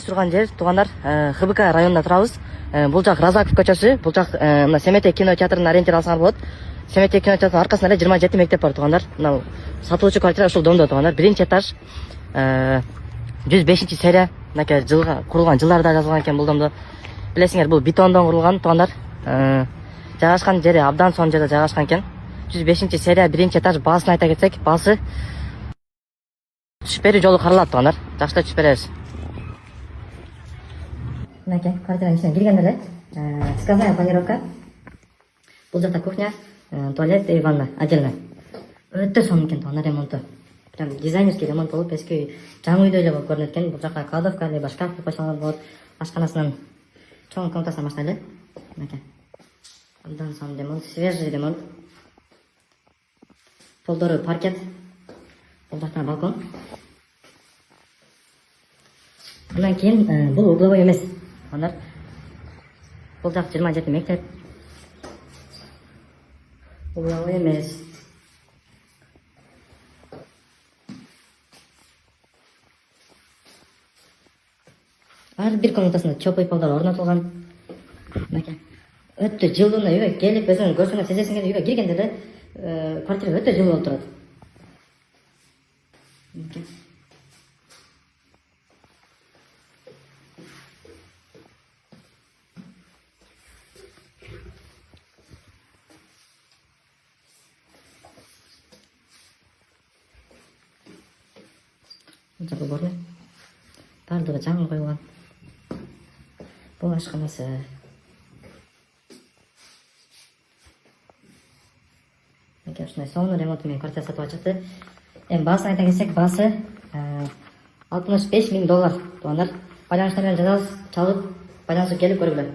Турган жер туугандар ХБК районунда турабыз. Бул жак Разаков көчөсү, бул жак мына Семетек кино театрынын ориентир алсаңар болот. Семетек кино театрынын аркасында эле 27 мектеп бар туугандар. Мына сатылуучу квартира ушул домдо туугандар. Биринчи этаж 105 серия. Мынакей жылга курулган жылдарда жазылган экен бул домдо. Билесиңер, бул бетондон курулган туугандар. Жайгашкан жери абдан сонун жерде жайгашкан экен. 105 серия, биринчи этаж. Баасын айта кетсек, баасы түшүп берүү жолу каралат туугандар. Жакшылап түшүп беребиз. Мынакей квартиранын ичине киргенде эле сквозная планировка. Бул жакта кухня, туалет и ванна отдельно. Өтө сонун экен туугандар ремонту. Прям дизайнерский ремонт болуп, эски үй жаңы үйдөй эле болуп көрүнөт экен. Бул жака кладовка либо шкаф койсоңор болот. Ашканасынан чоң комнатасынан баштайлы. Мынакей. Абдан сонун ремонт, свежий ремонт. Полдору паркет. Бул жактан балкон. Андан кийин бул угловой эмес. Анар бул жак 27 мектеп. Угловой эмес. Ар бир комнатасында чопой полдар орнотулган. Мынакей. Өтө жылуу үйгө келип, өзүң көрсөңөр сезесиңер, үйгө киргенде эле квартира өтө жылуу болуп турат. Мынакей. Жакы борду. Бардыгы жаңы коюлган. Бул ашканасы. Мынакей ушундай сонун ремонт менен квартира сатып алып чыкты. Эми баасын айта кетсек, баасы $65,000 туугандар. Байланыштар менен жазабыз, чалып, байланышып келип көргүлө.